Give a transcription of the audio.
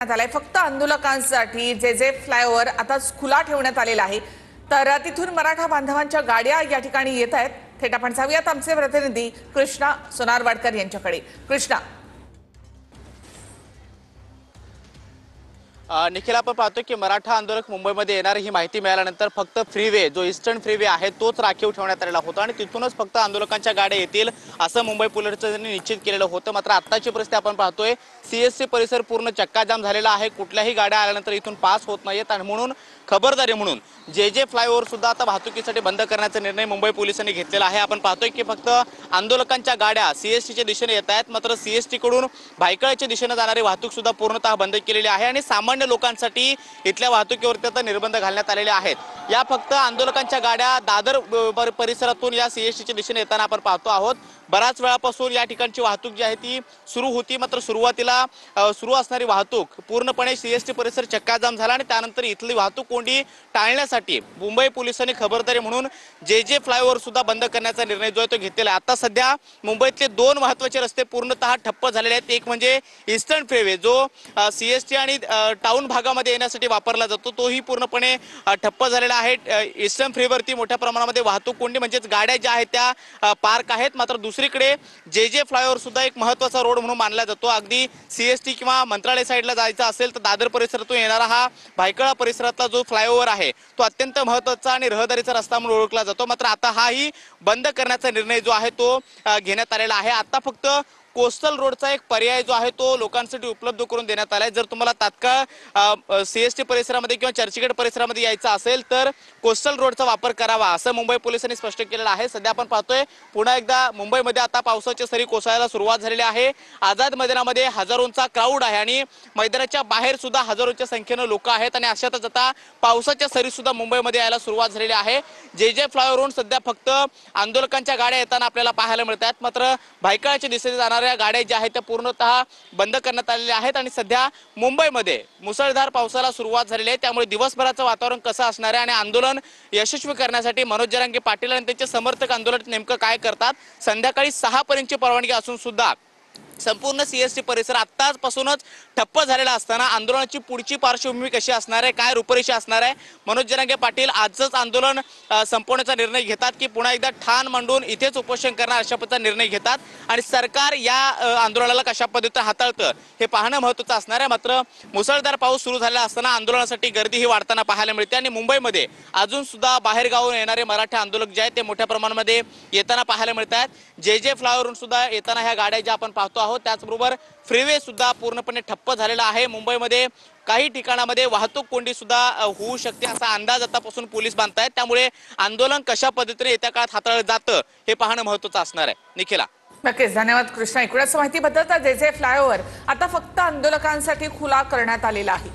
आलाय फक्त आंदोलकांसाठी जे फ्लायओव्हर आता खुला ठेवण्यात आलेला आहे। तर तिथून मराठा बांधवांच्या गाड्या या ठिकाणी येत आहेत। थेट आपण जाऊयात आमचे प्रतिनिधी कृष्णा सोनारवाडकर यांच्याकडे। कृष्णा, निखिल, आपण पाहतो की मराठा आंदोलक मुंबईमध्ये येणार ही माहिती मिळाल्यानंतर फक्त फ्रीवे जो ईस्टर्न फ्रीवे आहे तोच राखीव ठेवण्यात आलेला होता आणि तिथूनच फक्त आंदोलकांच्या गाड्या येतील असं मुंबई पोलिसांनी निश्चित केलेलं होतं। मात्र आत्ताची परिस्थिती आपण पाहतोय, सीएसटी परिसर पूर्ण चक्काजाम झालेला आहे। कुठल्याही गाड्या आल्यानंतर इथून पास होत नाहीत आणि म्हणून खबरदारी म्हणून जे फ्लायओव्हर सुद्धा आता वाहतुकीसाठी बंद करण्याचा निर्णय मुंबई पोलिसांनी घेतलेला आहे। आपण पाहतोय की फक्त आंदोलकांच्या गाड्या सीएसटीच्या दिशेने येत आहेत, मात्र सीएसटी कडून भायखळ्याच्या दिशेने जाणारी वाहतूक सुद्धा पूर्णतः बंद केलेली आहे आणि सामान्य लोकांसाठी इथल्या वाहतुकीवरती आता निर्बंध घालण्यात आलेले आहेत। या फक्त आंदोलकांच्या गाड्या दादर परिसरातून या सीएसटीच्या दिशेने येताना आपण पाहतो आहोत। बऱ्याच वेळापासून या ठिकाणची वाहतूक जी आहे ती सुरू होती, मात्र सुरुवातीला सुरू असणारी वाहतूक पूर्णपणे सीएसटी परिसर चक्काजाम झाला आणि त्यानंतर इथली वाहतूक कोंडी टाळण्यासाठी मुंबई पोलिसांनी खबरदारी म्हणून जे फ्लायओव्हर सुद्धा बंद करण्याचा निर्णय जो आहे तो घेतलेला आहे। आता सध्या मुंबईतले दोन महत्त्वाचे रस्ते पूर्णतः ठप्प झालेले आहेत। एक म्हणजे ईस्टर्न फ्रीवे जो सीएसटी आणि टाउन भागामध्ये येण्यासाठी वापरला जातो, तोही पूर्णपणे ठप्प झालेला आहे। ईस्टर्न फ्रीवेवरती मोठ्या प्रमाणामध्ये वाहतूक कोंडी म्हणजेच गाड्या ज्या आहेत त्या पार्क आहेत। मात्र दुसरीकडे जे फ्लायओव्हर सुद्धा एक महत्त्वाचा रोड म्हणून मानला जातो। अगदी सीएसटी किंवा मंत्रालय साईडला जायचं असेल तर दादर परिसरातून येणारा हा भायखळा परिसरातला जो फ्लायओव्हर आहे तो अत्यंत महत्त्वाचा आणि रहदारीचा रस्ता म्हणून ओळखला जातो। मात्र आता हाही बंद करण्याचा निर्णय जो आहे तो घेण्यात आलेला आहे। आता फक्त कोस्टल रोडचा एक पर्याय जो आहे तो लोकांसाठी उपलब्ध करून देण्यात आलाय। जर तुम्हाला तात्काळ सीएसटी परिसरामध्ये किंवा चर्चगेट परिसरामध्ये यायचं असेल तर कोस्टल रोडचा वापर करावा असं मुंबई पोलिसांनी स्पष्ट केलेलं आहे। सध्या आपण पाहतोय पुन्हा एकदा मुंबईमध्ये आता पावसाच्या सरी कोसळायला सुरुवात झालेली आहे। आझाद मैदानामध्ये हजारोंचा क्राऊड आहे आणि मैदानाच्या बाहेर सुद्धा हजारोंच्या संख्येनं लोक आहेत आणि अशातच आता पावसाच्या सरी सुद्धा मुंबईमध्ये यायला सुरुवात झालेली आहे। जे फ्लायओव्हरवरून सध्या फक्त आंदोलकांच्या गाड्या येताना आपल्याला पाहायला मिळतात, मात्र भायखळ्याच्या दिशेने जाणाऱ्या गाड्या ज्या आहेत त्या पूर्णतः बंद करण्यात आलेल्या आहेत आणि सध्या मुंबईमध्ये मुसळधार पावसाला सुरुवात झालेली आहे। त्यामुळे दिवसभराचं वातावरण कसं असणार आहे आणि आंदोलन यशस्वी करण्यासाठी मनोज जरांगे पाटील आणि त्यांचे समर्थक आंदोलन नेमकं काय करतात, संध्याकाळी 6 पर्यंतची परवानगी असून सुद्धा संपूर्ण सीएसटी परिसर आत्ताचपासूनच ठप्प झालेला असताना आंदोलनाची पुढची पार्श्वभूमी कशी असणार आहे, काय रूपरेषा असणार आहे, मनोज जरांगे पाटील आजच आंदोलन संपवण्याचा निर्णय घेतात की पुन्हा एकदा ठाण मांडून इथेच उपोषण करणार अशा पद्धतीचा निर्णय घेतात आणि सरकार या आंदोलनाला कशा पद्धतीने हाताळतं हे पाहणं महत्त्वाचं असणार आहे। मात्र मुसळधार पाऊस सुरू झालेला असताना आंदोलनासाठी गर्दीही वाढताना पाहायला मिळते आणि मुंबईमध्ये अजून सुद्धा बाहेरगावून येणारे मराठी आंदोलक जे आहेत ते मोठ्या प्रमाणामध्ये येताना पाहायला मिळतात। जे फ्लायओव्हरवरून सुद्धा येताना ह्या गाड्या ज्या आपण पाहतो आहोत, त्याचबरोबर फ्रीवे सुद्धा पूर्णपणे ठप्प झालेला आहे। मुंबईमध्ये काही ठिकाणामध्ये वाहतूक कोंडी सुद्धा होऊ शकते असा अंदाज आतापासून पोलीस बांधतायत। त्यामुळे आंदोलन कशा पद्धतीने येत्या काळात हाताळलं जातं हे पाहणं महत्त्वाचं असणार आहे। निखिला, नक्कीच धन्यवाद कृष्णा। एकूणच माहितीबद्दल जे फ्लायओव्हर आता फक्त आंदोलकांसाठी खुला करण्यात आलेला आहे।